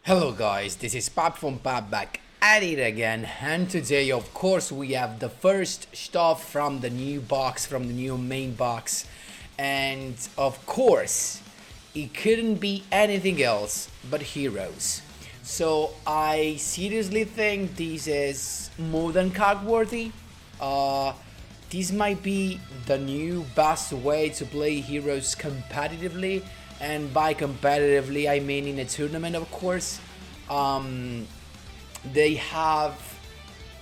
Hello guys, this is Pap from Pap back at it again, and today of course we have the first stuff from the new box, from the new main box, and of course it couldn't be anything else but heroes. So I seriously think this is more than card worthy. This might be the new best way to play heroes competitively, and by competitively I mean in a tournament, of course. They have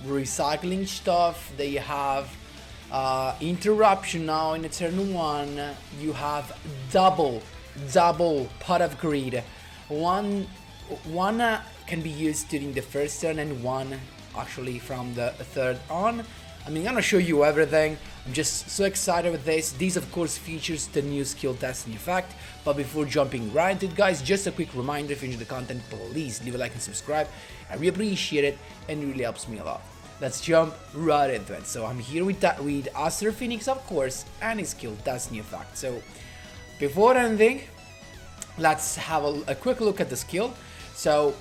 recycling stuff, they have interruption now in a turn 1, you have double pot of greed. One can be used during the first turn and one actually from the third on. I'm gonna show you everything. I'm just so excited with this. This of course features the new skill testing effect. But before jumping right into it, guys, just a quick reminder: if you enjoy the content, please leave a like and subscribe. I really appreciate it and it really helps me a lot. Let's jump right into it. So I'm here with Aster Phoenix, of course, and his skill testing effect. So before anything, let's have a quick look at the skill. So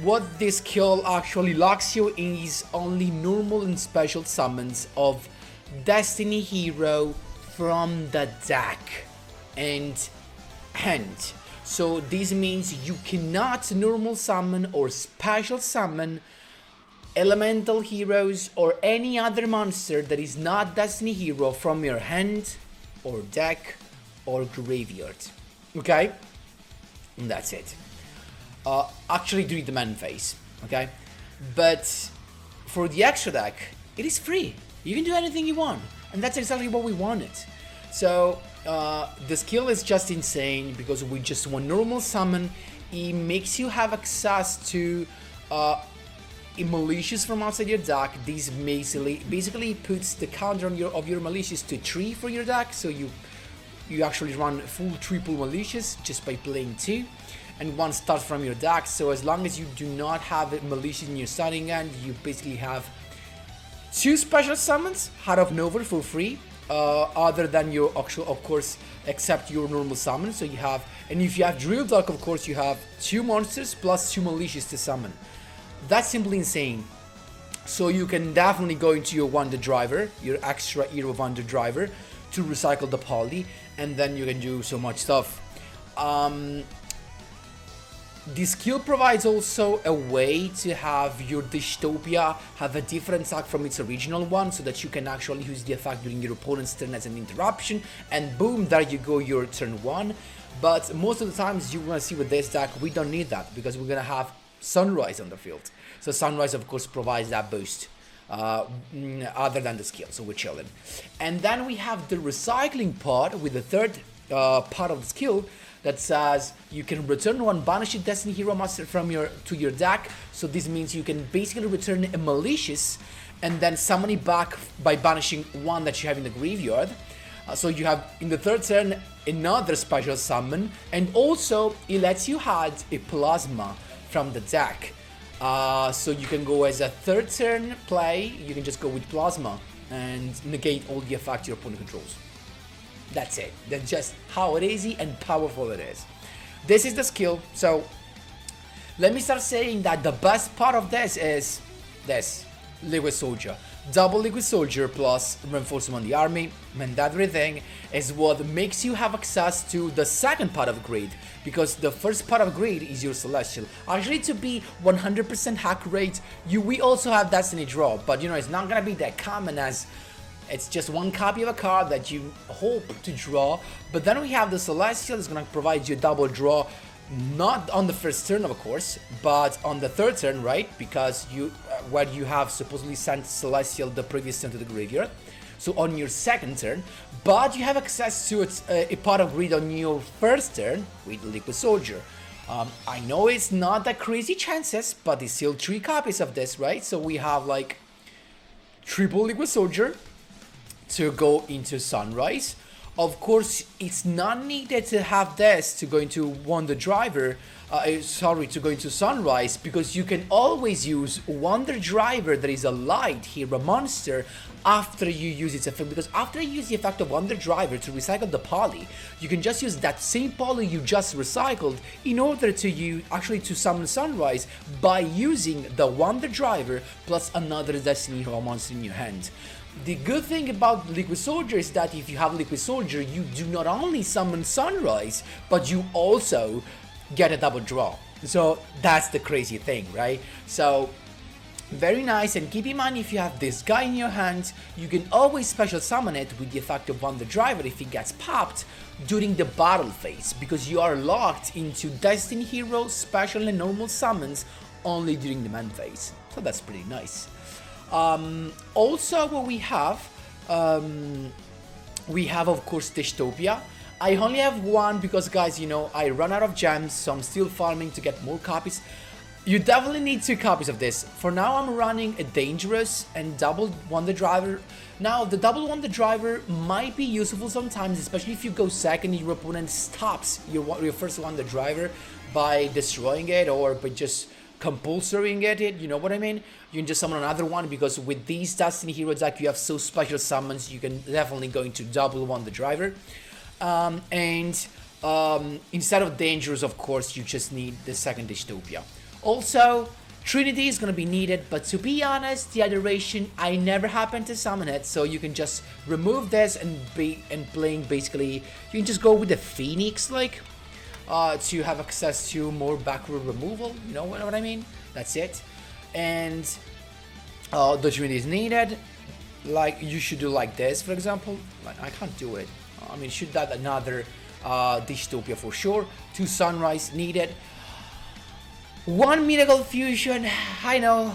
what this skill actually locks you in is only normal and special summons of Destiny Hero from the deck and hand. So this means you cannot normal summon or special summon elemental heroes or any other monster that is not Destiny Hero from your hand or deck or graveyard. Okay? And that's it. Actually during the main phase, okay? But for the extra deck, it is free. You can do anything you want, and that's exactly what we wanted. So the skill is just insane because with just one normal summon, it makes you have access to malicious from outside your deck. This basically puts the counter on your malicious to 3 for your deck, so you actually run full triple malicious just by playing 2. And one starts from your deck, so as long as you do not have malicious in your starting hand, you basically have 2 special summons out of nowhere for free, other than your actual, of course, except your normal summon. So you have, and if you have Drill Dog, of course, you have 2 monsters plus 2 malicious to summon. That's simply insane. So you can definitely go into your Wonder Driver, your extra Hero Wonder Driver, to recycle the poly, and then you can do so much stuff. This skill provides also a way to have your Dystopia have a different attack from its original one, so that you can actually use the effect during your opponent's turn as an interruption, and boom, there you go, your turn 1. But most of the times you're gonna see with this deck, we don't need that, because we're gonna have Sunrise on the field. So Sunrise of course provides that boost, other than the skill, so we're chilling. And then we have the recycling part with the third part of the skill, that says you can return one banished Destiny Hero monster from to your deck. So this means you can basically return a malicious and then summon it back by banishing one that you have in the graveyard. So you have in the third turn another special summon, and also it lets you add a plasma from the deck. So you can go as a third turn play, you can just go with plasma and negate all the effect your opponent controls. That's it. That's just how easy and powerful it is. This is the skill. So let me start saying that the best part of this is this Liquid Soldier. Double Liquid Soldier plus reinforcement on the army, mandatory thing, is what makes you have access to the second part of Greed, because the first part of Greed is your Celestial. Actually, to be 100% hack rate, we also have Destiny Draw, but it's not gonna be that common, as it's just one copy of a card that you hope to draw. But then we have the Celestial that's going to provide you a double draw, not on the first turn of course, but on the third turn, right? Because where you have supposedly sent Celestial the previous turn to the graveyard. So on your second turn, but you have access to a pot of greed on your first turn with Liquid Soldier. I know it's not that crazy chances, but it's still 3 copies of this, right? So we have like triple Liquid Soldier to go into Sunrise. Of course, it's not needed to have this to go into Wonder Driver, to go into Sunrise, because you can always use Wonder Driver, that is a light hero monster, after you use its effect, because after you use the effect of Wonder Driver to recycle the poly, you can just use that same poly you just recycled in order to summon Sunrise by using the Wonder Driver plus another Destiny Hero monster in your hand. The good thing about Liquid Soldier is that if you have Liquid Soldier, you do not only summon Sunrise, but you also get a double draw. So that's the crazy thing, right? So very nice, and keep in mind, if you have this guy in your hand, you can always special summon it with the effect of Wonder Driver if it gets popped during the battle phase, because you are locked into Destiny Hero special and normal summons only during the main phase. So that's pretty nice. Also what we have of course Dystopia. I only have one because, guys, you know, I run out of gems, so I'm still farming to get more copies. You definitely need 2 copies of this. For now, I'm running a Dangerous and double Wonder Driver. Now, the double Wonder Driver might be useful sometimes, especially if you go second and your opponent stops your first Wonder Driver by destroying it or by just compulsorying it, you know what I mean? You can just summon another one, because with these Destiny Heroes deck you have so special summons, you can definitely go into double Wonder Driver. Instead of Dangerous, of course, you just need the second Dystopia. Also, Trinity is going to be needed, but to be honest, the Adoration, I never happened to summon it, so you can just remove this and playing basically, you can just go with the Phoenix, like, to have access to more back row removal, you know what I mean? That's it. And the Trinity is needed, like, you should do like this, for example. Like, I can't do it. I mean, should that another Dystopia for sure. 2 Sunrise needed. 1 Miracle Fusion. I know,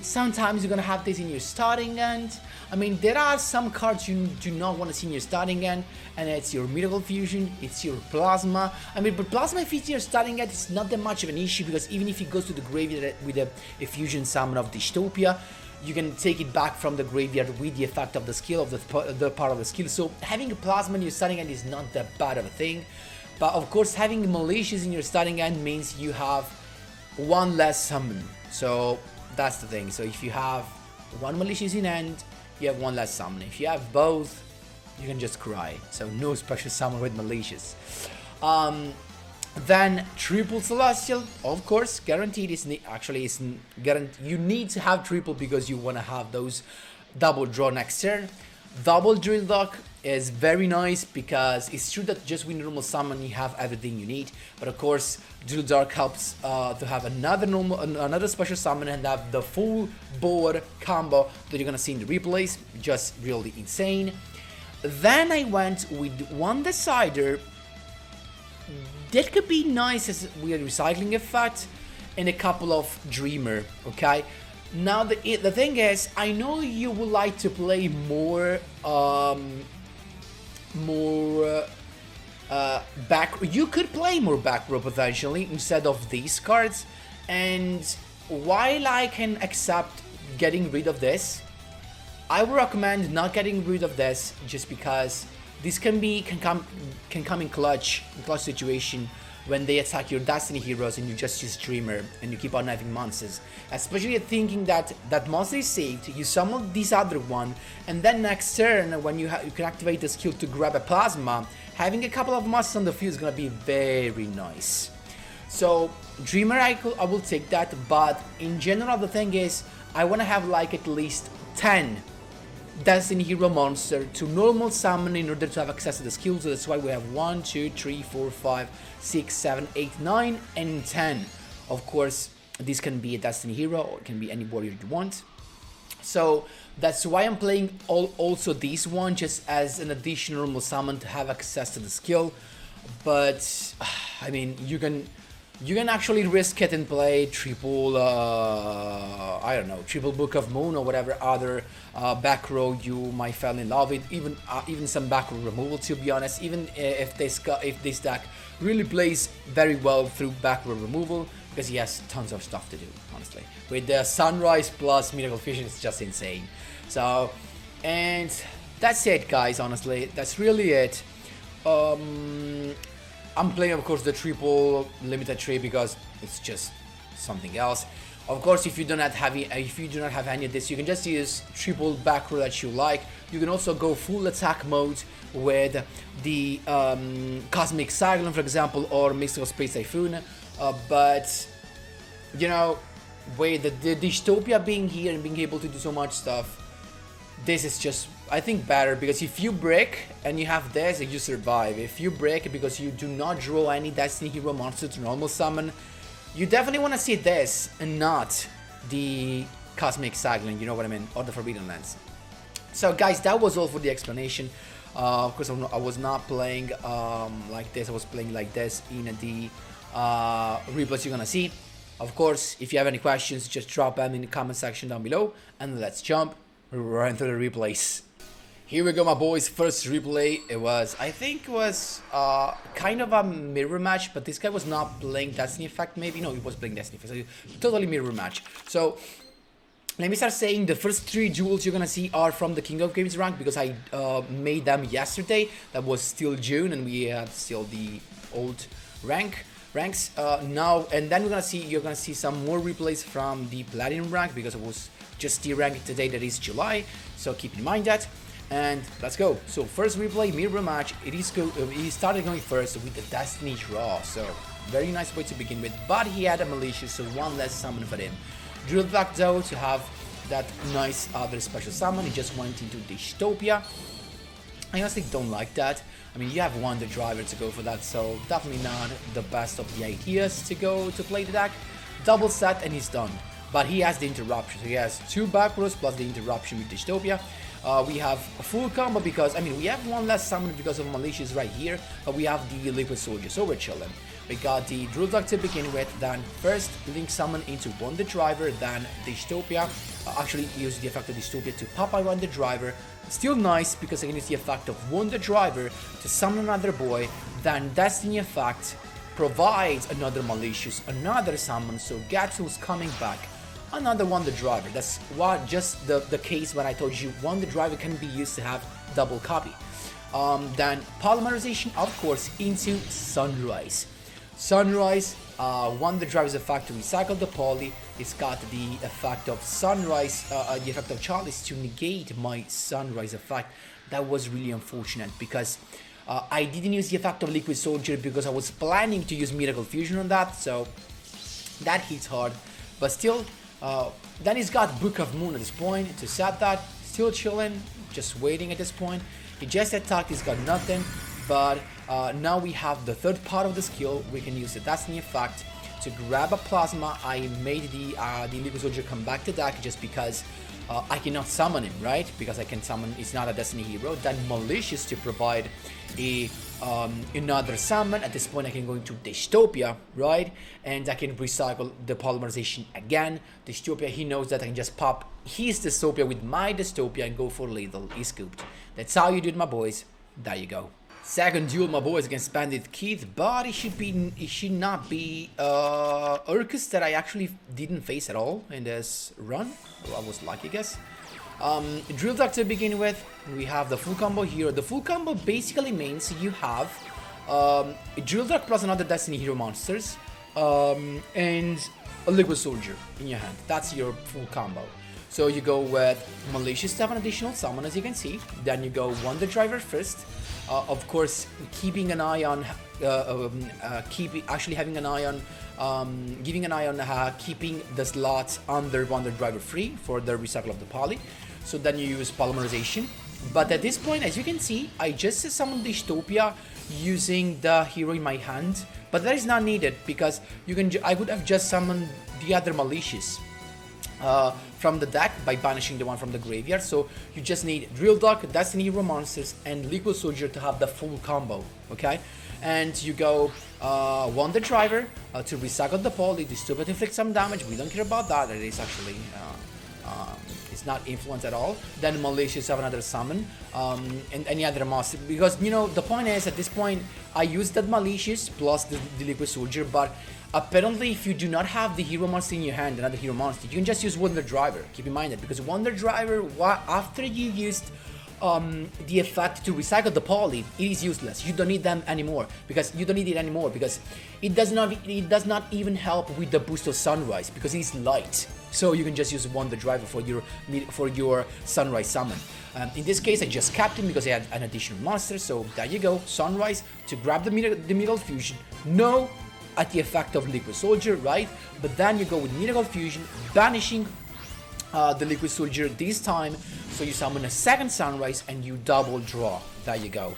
sometimes you're gonna have this in your starting end. I mean, there are some cards you do not want to see in your starting end, and it's your Miracle Fusion, it's your Plasma. I mean, but Plasma, if it's in your starting end, it's not that much of an issue, because even if it goes to the graveyard with a fusion summon of Dystopia, you can take it back from the graveyard with the effect of the skill, of the part of the skill. So having a Plasma in your starting end is not that bad of a thing. But of course, having Malicious in your starting end means you have 1 less summon. So that's the thing. So if you have 1 Malicious in hand, you have 1 less summon. If you have both, you can just cry. So no special summon with Malicious. Then triple Celestial, of course, guaranteed. You need to have triple because you want to have those double draw next turn. Double Drill Dock is very nice because it's true that just with normal summon you have everything you need, but of course Drill Dark helps to have another special summon and have the full board combo that you're gonna see in the replays. Just really insane. Then I went with one Decider that could be nice as weird recycling effect, and a couple of Dreamer. Okay, now the thing is, I know you would like to play more back. You could play more back row potentially instead of these cards, and while I can accept getting rid of this, I would recommend not getting rid of this, just because this can come in clutch situation when they attack your Destiny heroes and you just use Dreamer and you keep on having monsters. Especially thinking that that monster is saved, you summon this other one, and then next turn when you can activate the skill to grab a Plasma, having a couple of monsters on the field is gonna be very nice. So Dreamer, I will take that, but in general the thing is, I wanna have like at least 10 Destiny hero monster to normal summon in order to have access to the skills. So that's why we have 1, 2, 3, 4, 5, 6, 7, 8, 9, and 10. Of course, this can be a Destiny hero or it can be any warrior you want. So that's why I'm playing also this one, just as an additional normal summon to have access to the skill. But I mean, you can actually risk it and play triple, I don't know, triple Book of Moon or whatever other back row you might fall in love with. Even some back row removal, to be honest. Even if this deck really plays very well through back row removal, because he has tons of stuff to do, honestly. With the Sunrise plus Miracle Fusion, it's just insane. So, and that's it, guys. Honestly, that's really it. I'm playing, of course, the triple limited tree because it's just something else. Of course, if you do not have any of this, you can just use triple back row that you like. You can also go full attack mode with the Cosmic Cyclone, for example, or Mystical Space Typhoon. But you know, with the Dystopia being here and being able to do so much stuff, this is just, I think, better, because if you break and you have this, you survive. If you break because you do not draw any Destiny Hero monster to normal summon, you definitely want to see this and not the Cosmic Cyclone, you know what I mean, or the Forbidden Lens. So guys, that was all for the explanation. Of course, I was not playing like this, I was playing like this in the replays you're gonna see. Of course, if you have any questions, just drop them in the comment section down below, and let's jump right into the replays. Here we go, my boys. First replay, I think it was kind of a mirror match, but this guy was not playing Destiny Effect, maybe. No, he was playing Destiny Effect, so totally mirror match. So let me start saying the first 3 duels you're gonna see are from the King of Games rank, because I made them yesterday. That was still June, and we had still the old ranks now. And then you're gonna see some more replays from the Platinum rank, because it was just the rank today, that is July. So keep in mind that. And let's go. So first replay, mirror match. He started going first with the Destiny draw, so very nice way to begin with. But he had a malicious, so one less summon for him. Drill back though to have that nice other special summon. He just went into Dystopia. I honestly don't like that. I mean, you have Wonder Driver to go for that, so definitely not the best of the ideas to go to play the deck. Double set and he's done. But he has the interruption, so he has 2 back rows plus the interruption with Dystopia. We have a full combo because, I mean, we have one less summon because of malicious right here, but we have the Liquid Soldier, so we're chilling. We got the Drill Dog to begin with, then first Link Summon into Wonder Driver, then Dystopia. Actually use the effect of Dystopia to pop out Wonder Driver. Still nice because I can use the effect of Wonder Driver to summon another boy, then Destiny effect provides another malicious, another summon, so Gatsu's coming back. Another Wonder Driver. That's what just the case when I told you Wonder Driver can be used to have double copy. Then Polymerization, of course, into Sunrise. Sunrise, Wonder Driver's effect to recycle the poly. It's got the effect of Sunrise, the effect of Chalice to negate my Sunrise effect. That was really unfortunate because I didn't use the effect of Liquid Soldier because I was planning to use Miracle Fusion on that, so that hits hard. But still, then he's got Book of Moon at this point to set that. Still chilling, just waiting at this point. He just attacked, he's got nothing. But now we have the third part of the skill. We can use the Destiny effect to grab a Plasma. I made the Liquid Soldier come back to deck just because I cannot summon him, right? Because I can summon, it's not a Destiny hero. Then Malicious to provide another summon. At this point I can go into Dystopia, right? And I can recycle the Polymerization again. Dystopia, he knows that I can just pop his Dystopia with my Dystopia and go for lethal. He's scooped. That's how you do it, my boys. There you go. Second duel, my boys, against Bandit Keith, but it should not be Urkus that I actually didn't face at all in this run. Well, I was lucky, I guess. Drill Duck to begin with, we have the full combo here. The full combo basically means you have Drill Duck plus another Destiny Hero monsters and a Liquid Soldier in your hand. That's your full combo. So you go with Malicious to have an additional summon, as you can see. Then you go Wonder Driver first. Of course, keeping an eye on, having an eye on, giving an eye on keeping the slots under Wonder Driver free for the recycle of the poly. So then you use Polymerization. But at this point, as you can see, I just summoned Dystopia using the hero in my hand. But that is not needed because I could have just summoned the other Malicious from the deck by banishing the one from the graveyard. So you just need Drill Dog, Destiny Hero monsters, and Liquid Soldier to have the full combo, okay? And you go Wonder Driver to recycle the poly, Dystopia to inflict some damage. We don't care about that. It is actually it's not influence at all. Then Malicious have another summon and any other monster, because you know the point is at this point I used that Malicious plus the Liquid Soldier, but apparently if you do not have the hero monster in your hand, another hero monster, you can just use Wonder Driver. Keep in mind that, because Wonder Driver, after you used the effect to recycle the poly, it is useless. You don't need them anymore because it does not even help with the boost of sunrise because it's light. So you can just use Wonder Driver for your sunrise summon. In this case, I just capped him because I had an additional monster. So there you go, sunrise to grab the Miracle Fusion. No, at the effect of Liquid Soldier, right? But then you go with Miracle Fusion, banishing the Liquid Soldier this time, so you summon a second sunrise and you double draw. There you go.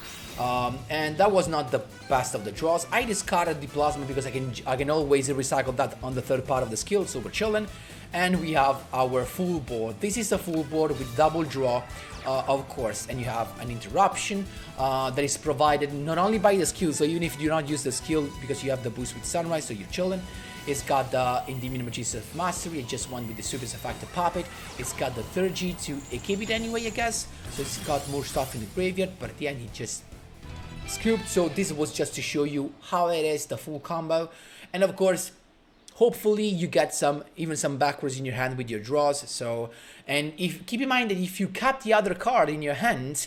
And that was not the best of the draws. I discarded the plasma because I can always recycle that on the third part of the skill, so we're chilling. And we have our full board. This is a full board with double draw, of course, and you have an interruption that is provided not only by the skill, so even if you do not use the skill because you have the boost with sunrise, so you're chilling. It's got the Endymion Magician of Mastery, I just won with the Super effect to pop it. It's got the 3G to equip it anyway, I guess. So it's got more stuff in the graveyard, but at the end he just scooped. So this was just to show you how it is, the full combo. And of course, hopefully you get even some backwards in your hand with your draws. So, and keep in mind that if you cap the other card in your hand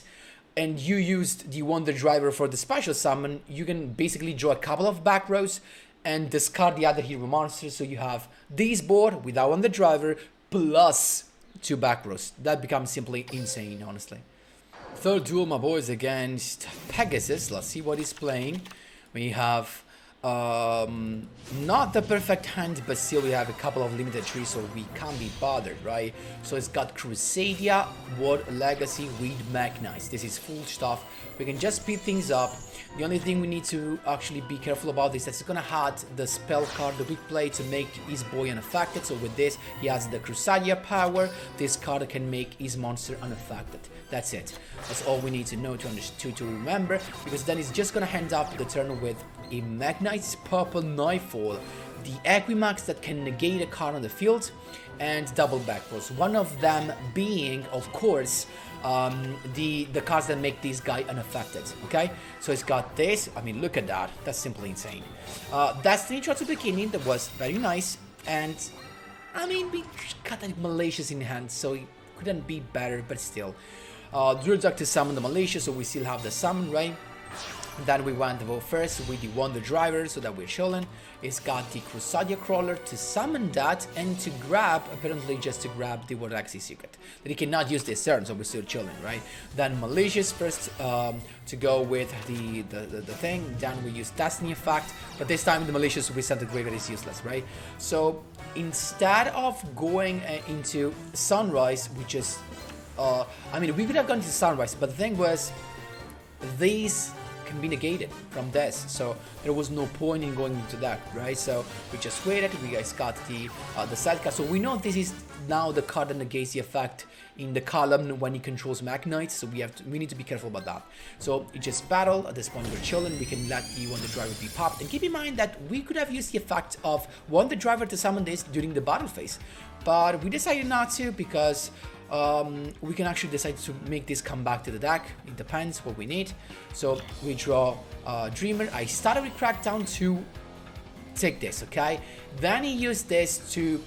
and you used the Wonder Driver for the special summon, you can basically draw a couple of back rows and discard the other hero monsters, so you have this board without Wonder Driver plus 2 back rows. That becomes simply insane, honestly. Third duel, my boys, against Pegasus. Let's see what he's playing. We have not the perfect hand, but still we have a couple of limited trees, so we can't be bothered, right? So it's got Crusadia, World Legacy with Mekk. Nice. This is full stuff. We can just speed things up. The only thing we need to actually be careful about is that it's gonna add the spell card, the weak play, to make his boy unaffected. So with this, he has the Crusadia power. This card can make his monster unaffected. That's it. That's all we need to know to remember, because then it's just gonna end up the turn with a Mekk Knight's Purple Nightfall, the Equimax that can negate a card on the field, and double backwards. One of them being, of course, the cards that make this guy unaffected. Okay, so it's got this. I mean, look at that. That's simply insane. Destiny Trot to the beginning, that was very nice, and I mean, we got a Malicious in hand, so it couldn't be better, but still. Duel Duck to summon the Malicious, so we still have the summon, right? Then we went to go first with the Wonder Driver, so that we're chilling. It's got the Crusadia Crawler to summon that, and to grab, apparently just to grab the World Legacy Secret. That he cannot use this turn, so we're still chilling, right? Then Malicious first to go with the thing. Then we use Destiny Effect, but this time the Malicious we sent the graveyard is useless, right? So instead of going into Sunrise, we just, I mean, we could have gone to Sunrise, but the thing was, these can be negated from this, so there was no point in going into that, right? So we just waited. We guys got the side card, so we know this is now the card that negates the effect in the column when he controls Mekk Knights, so we need to be careful about that. So it just battle. At this point we're chilling. We can let the Wonder Driver be popped, and keep in mind that we could have used the effect of Wonder Driver to summon this during the battle phase, but we decided not to because we can actually decide to make this come back to the deck. It depends what we need. So we draw Dreamer. I started with Crackdown to take this, okay? Then he used this to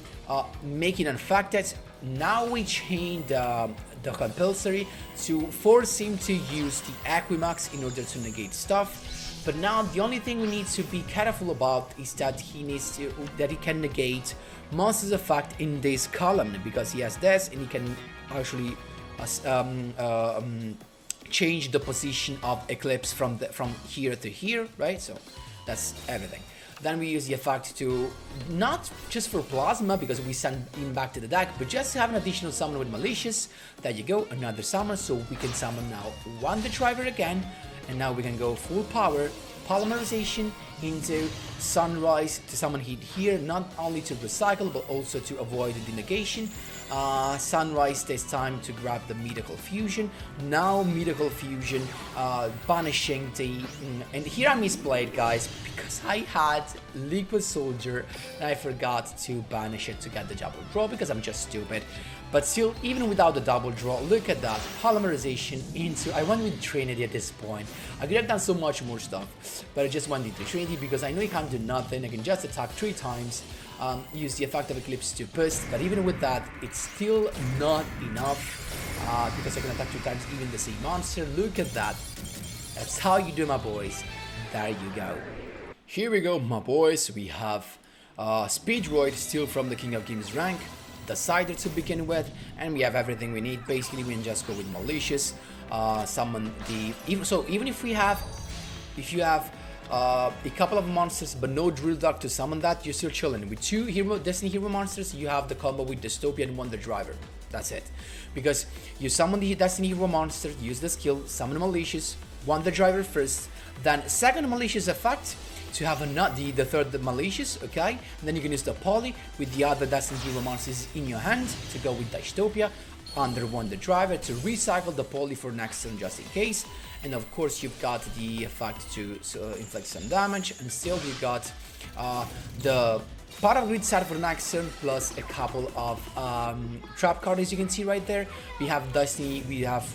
make it unaffected. Now we chain the compulsory to force him to use the Equimax in order to negate stuff. But now the only thing we need to be careful about is that he can negate monsters effect in this column, because he has this and he can actually change the position of Eclipse from here to here, right? So that's everything. Then we use the effect to, not just for Plasma, because we send him back to the deck, but just to have an additional summon with Malicious. There you go, another summon, so we can summon now Wonder Driver again, and now we can go full power, Polymerization into Sunrise to summon Heat here, not only to recycle, but also to avoid the negation. Sunrise this time to grab the Miracle Fusion. Now Miracle Fusion banishing the... and here I misplayed, guys, because I had Liquid Soldier and I forgot to banish it to get the double draw, because I'm just stupid. But still, even without the double draw, look at that, Polymerization into... I went with Trinity at this point. I could have done so much more stuff, but I just went into Trinity because I know he can't do nothing. I can just attack 3 times, use the effect of Eclipse to burst, but even with that, it's still not enough. because I can attack 2 times even the same monster. Look at that. That's how you do, my boys. There you go. Here we go, my boys. We have Speedroid, still from the King of Games rank, Decider to begin with, and we have everything we need. Basically, we can just go with Malicious, summon the... Even if you have a couple of monsters but no Drill Dog to summon that, you're still chilling. With 2 Destiny Hero monsters, you have the combo with Dystopia and Wonder Driver. That's it. Because you summon the Destiny Hero monster, use the skill, summon Malicious, Wonder Driver first, then second Malicious effect to have the third Malicious, okay? And then you can use the Poly with the other Destiny Hero monsters in your hand to go with Dystopia under Wonder Driver to recycle the Poly for next turn just in case. And of course you've got the effect to inflict some damage, and still you got the part of grid set for next turn plus a couple of trap cards, as you can see right there. We have Destiny, we have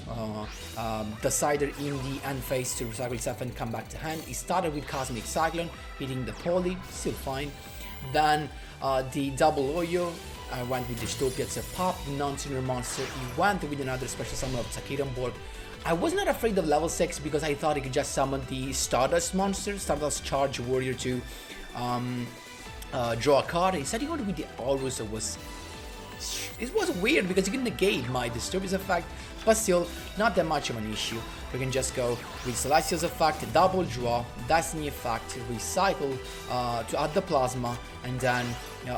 Decider in the end phase to recycle itself and come back to hand. It started with Cosmic Cyclone, hitting the Poly, still fine. Then the double Oyo, I went with Dystopia to pop non-tuner monster. He went with another special summon of Takeda on board. I was not afraid of level 6 because I thought he could just summon the Stardust monster, Stardust Charge Warrior to draw a card. He said he wanted with the Aurus. It was weird because you can negate my Dystopia's effect, but still not that much of an issue. We can just go with Celestial's effect, double draw, Destiny effect, recycle to add the plasma, and then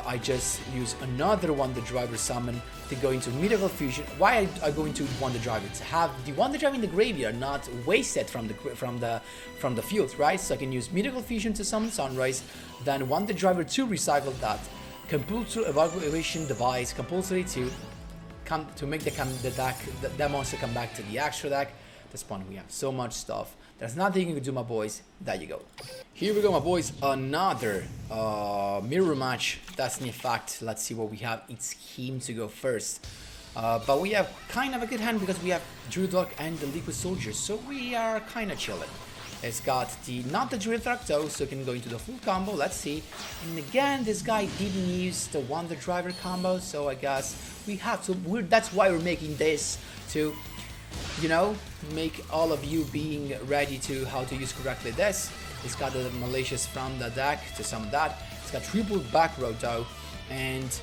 I just use another Wonder Driver summon to go into Miracle Fusion. Why I go into Wonder Driver? To have the Wonder Driver in the graveyard not wasted from the field, right? So I can use Miracle Fusion to summon Sunrise, then Wonder Driver to recycle that, compulsory evaluation device, compulsory to make the monster come back to the extra deck. At this point we have so much stuff. There's nothing you can do, my boys. There you go. Here we go, my boys. Another mirror match. Destiny effect. Let's see what we have. It's him to go first. But we have kind of a good hand because we have Drill Dog and the Liquid Soldier, so we are kind of chilling. It's got not the Drill Dog though, so it can go into the full combo. Let's see. And again, this guy didn't use the Wonder Driver combo, so I guess we have to. That's why we're making this to, make all of you being ready to how to use correctly this. It's got the Malicious from the deck to summon that. It's got triple back row though, and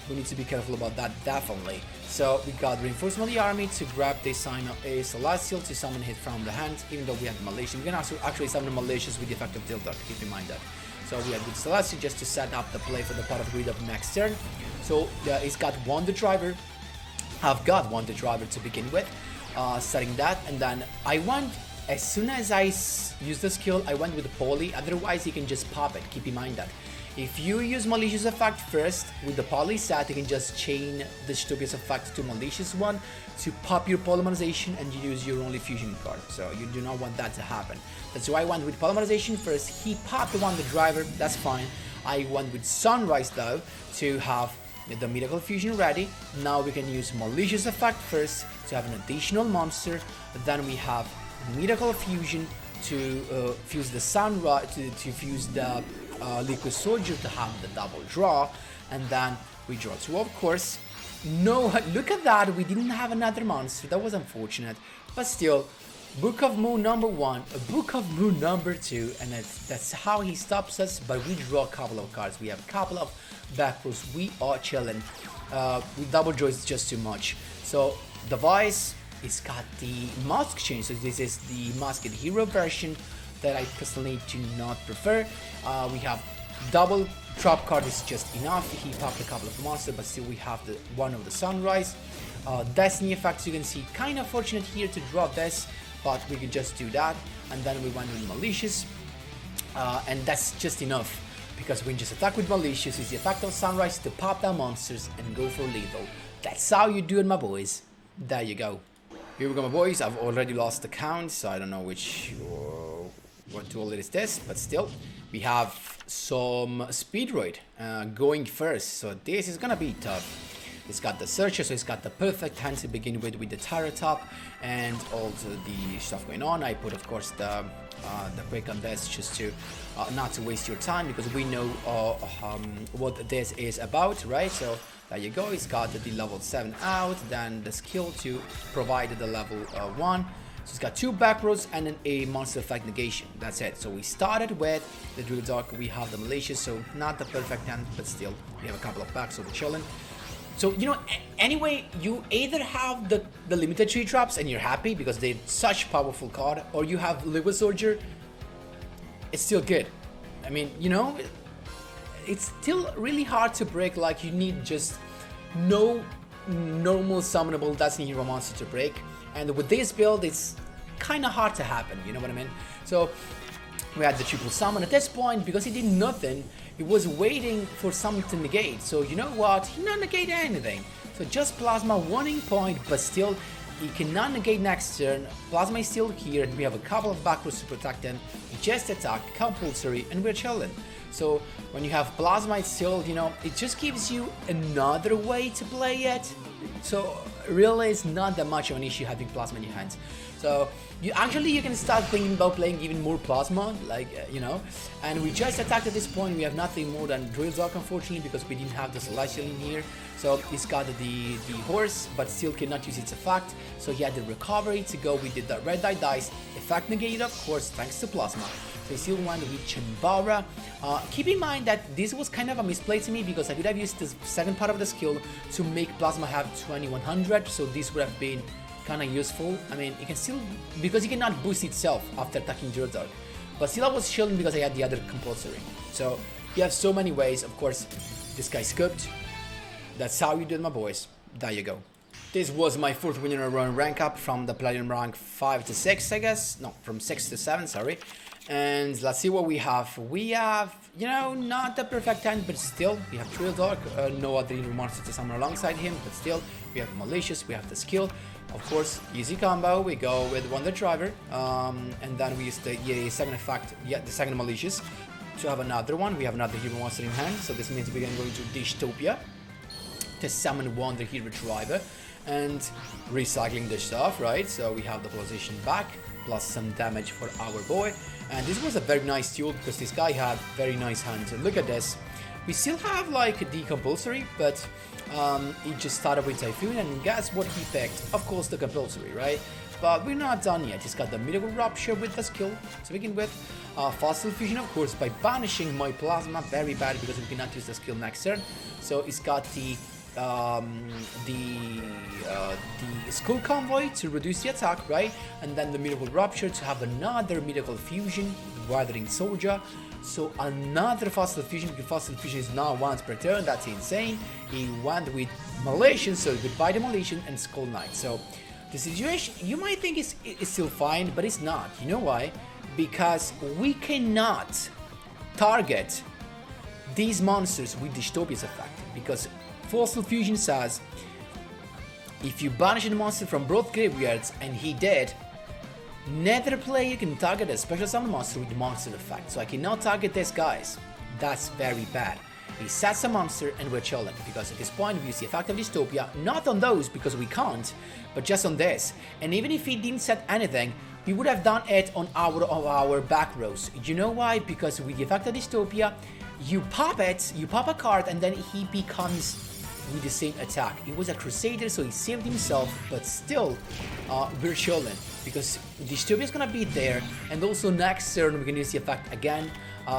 we need to be careful about that, definitely. So we got Reinforcement of the Army to grab the sign of a Celestial to summon it from the hand, even though we have Malicious. We can also actually summon Malicious with the effect of Tilted, keep in mind that. So we have good Celestial just to set up the play for the pot of grid of next turn. So it's got Wonder Driver. I've got Wonder Driver to begin with, setting that, and then I went, as soon as I use the skill, I went with the Poly, otherwise you can just pop it, keep in mind that. If you use Malicious effect first, with the Poly set, you can just chain the Dystopia's effect to Malicious one to pop your Polymerization and you use your only fusion card, so you do not want that to happen. That's why I went with Polymerization first. He popped the Wonder Driver, that's fine. I went with Sunrise though, to have the Miracle Fusion ready. Now we can use Malicious effect first to have an additional monster, then we have Miracle Fusion to fuse the Sunrise, to fuse the Liquid Soldier to have the double draw, and then we draw 2, of course. No, look at that, we didn't have another monster, that was unfortunate, but still, Book of Moon number 1, Book of Moon number 2, and that's how he stops us, but we draw a couple of cards, we have a couple of backrows, we are chilling. With double draw is just too much. So, device, it's got the mask change, so this is the Masked Hero version that I personally do not prefer. We have double trap card is just enough. He popped a couple of monsters, but still we have the one of the Sunrise. Destiny effects, you can see, kind of fortunate here to draw this, but we could just do that. And then we went with Malicious, and that's just enough, because we can just attack with Malicious, use the effect of Sunrise to pop down monsters and go for lethal. That's how you do it, my boys. There you go. Here we go, my boys. I've already lost the count, so I don't know what duel it is this, but still, we have some Speedroid going first, so this is gonna be tough. It's got the Searcher, so it's got the perfect hand to begin with the Terra top and all the stuff going on. I put, of course, the quick on this just to not to waste your time, because we know what this is about, right? So There you go, it's got the level 7 out, then the skill to provide the level 1. So it's got 2 back rows and then a monster effect negation. That's it. So we started with the Drill Dog, we have the Malicious, so not the perfect hand, but still, we have a couple of backs, so we're chilling. So, you know, anyway, you either have the limited tree traps and you're happy because they're such powerful card, or you have Liquid Soldier, it's still good. I mean, you know, it's still really hard to break, like you need just no normal summonable Destiny Hero monster to break. And with this build, it's kind of hard to happen, you know what I mean? So we had the triple summon at this point, because he did nothing, he was waiting for something to negate. So you know what, he not negate anything. So just Plasma warning point, but still he cannot negate next turn. Plasma is still here, and we have a couple of back rows to protect him. He just attack, compulsory, and we're chilling. So when you have Plasma, it's still, you know, it just gives you another way to play it. So really, it's not that much of an issue having Plasma in your hands. So you can start thinking about playing even more Plasma, like you know. And we just attacked at this point. We have nothing more than Drill Dog, unfortunately, because we didn't have the Celestial in here. So he's got the horse, but still cannot use its effect. So he had the recovery to go. We did the red die dice effect negated, of course, thanks to Plasma. So he still went with Chimbara. Keep in mind that this was kind of a misplay to me, because I could have used the second part of the skill to make Plasma have 2100, so this would have been kind of useful. I mean, it can still, because it cannot boost itself after attacking Drill Dog. But still I was chilling because I had the other compulsory. So you have so many ways. Of course, this guy's scooped. That's how you do it, my boys. There you go. This was my 4th win in a row in rank up from the Platinum rank 5 to 6, I guess. No, from 6 to 7, sorry. And let's see what we have. We have, you know, not the perfect hand, but still, we have Drill Dog, no other hero monster to summon alongside him, but still, we have Malicious, we have the skill. Of course, easy combo, we go with Wonder Driver, and then we use the second effect, the second Malicious, to have another one. We have another hero monster in hand, so this means we're going to go into Dystopia to summon Wonder Hero Driver, and recycling the stuff, right? So we have the position back, plus some damage for our boy. And this was a very nice duel, because this guy had very nice hands. And look at this. We still have like the compulsory, but he just started with Typhoon, and guess what he picked? Of course, the compulsory, right? But we're not done yet. He's got the Miracle Rupture with the skill to begin with. Fossil Fusion, of course, by banishing my Plasma, very bad because we cannot use the skill next turn. So he's got the Skull Convoy to reduce the attack, right? And then the Miracle Rupture to have another Miracle Fusion, Withering Soldier. So another Fossil Fusion, because Fossil Fusion is now once per turn, that's insane. He went with Malicious, so goodbye to Malicious and Skull Knight. So the situation, you might think is still fine, but it's not. You know why? Because we cannot target these monsters with Dystopia's effect, because Fossil Fusion says if you banish a monster from both graveyards, and he did, neither player can target a special summon monster with the monster effect. So I cannot target this, guys. That's very bad. He sets a monster and we're chilling, because at this point we use the effect of Dystopia, not on those because we can't, but just on this. And even if he didn't set anything, we would have done it on our back rows. You know why? Because with the effect of Dystopia, you pop it, you pop a card, and then he becomes with the same attack. He was a Crusader, so he saved himself, but still, we're chilling, because Dystopia is gonna be there, and also next turn we can use the effect again.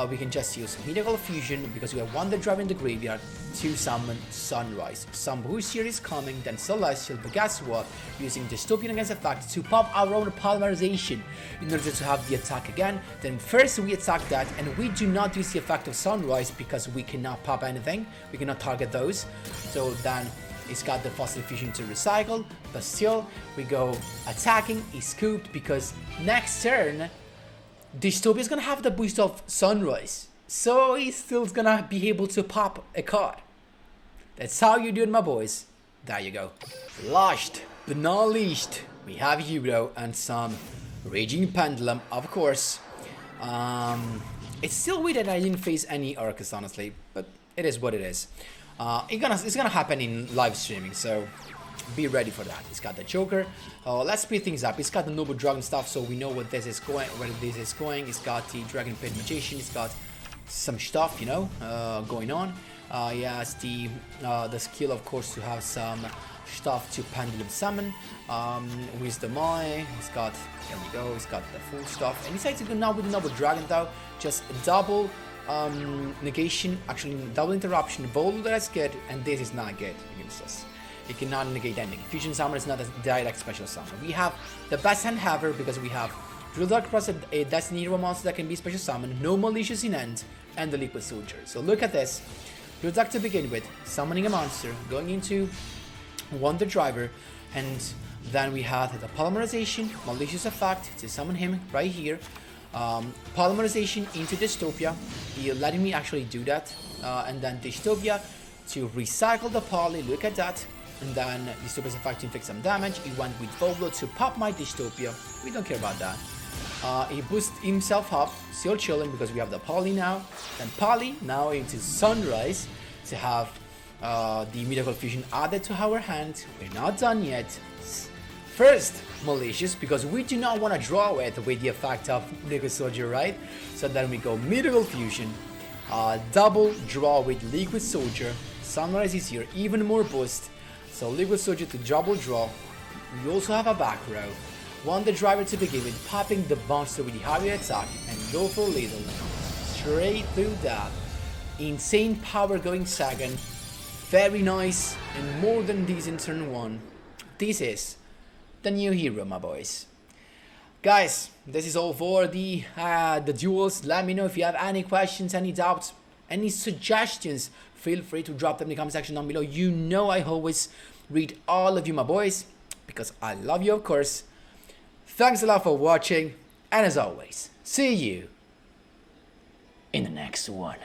We can just use Miracle Fusion, because we have Wonder Driver in the graveyard, to summon Sunrise. Some boost here is coming, then Celestial, but guess what? Using Dystopian against effect to pop our own Polymerization in order to have the attack again. Then first we attack that, and we do not use the effect of Sunrise because we cannot pop anything, we cannot target those. So then it's got the Fossil Fusion to recycle, but still we go attacking, he's scooped, because next turn Dystopia is gonna have the boost of Sunrise, so he's still gonna be able to pop a card. That's how you do it, my boys. There you go. Last but not least, we have Yugioh and some Raging Pendulum, of course. It's still weird that I didn't face any Arcus, honestly, but it is what it is. It's gonna happen in live streaming, so be ready for that. It's got the Joker. Let's speed things up. It's got the Noble Dragon stuff, so we know what this is going, where this is going. It's got the Dragon Pit Magician. It's got some stuff, you know, going on. He has the skill, of course, to have some stuff to pendulum summon. Wisdom Eye. He's got, there we go. He's got the full stuff. And he decides to go now with the Noble Dragon, though. Just double negation, actually double interruption. Bold, that's good, and this is not good against us. It cannot negate anything. Fusion Summon is not a direct special summon. We have the best hand ever because we have Drill Dark plus a Destiny Hero monster that can be special summon, no Malicious in end, and the Liquid Soldier. So look at this. Drill Dark to begin with, summoning a monster, going into Wonder Driver, and then we had the Polymerization, Malicious effect to summon him right here. Polymerization into Dystopia, letting me actually do that, and then Dystopia to recycle the poly, look at that, and then Dystopia's effect to inflict some damage. He went with Vovlo to pop my Dystopia, we don't care about that. He boosted himself up, still chilling because we have the poly now, then poly now into Sunrise to have the Miracle Fusion added to our hand. We're not done yet. First, Malicious, because we do not want to draw it with the effect of Liquid Soldier, right? So then we go Miracle Fusion, double draw with Liquid Soldier, Sunrise is here, even more boost, so Liquid Soldier to double draw. We also have a back row, Wonder Driver to begin with, popping the monster with the higher attack, and go for little, straight through that. Insane power going second, very nice, and more than decent turn 1. This is the new hero, my boys. Guys, this is all for the duels. Let me know if you have any questions, any doubts, any suggestions. Feel free to drop them in the comment section down below. You know I always read all of you, my boys, because I love you, of course. Thanks a lot for watching, and as always, see you in the next one.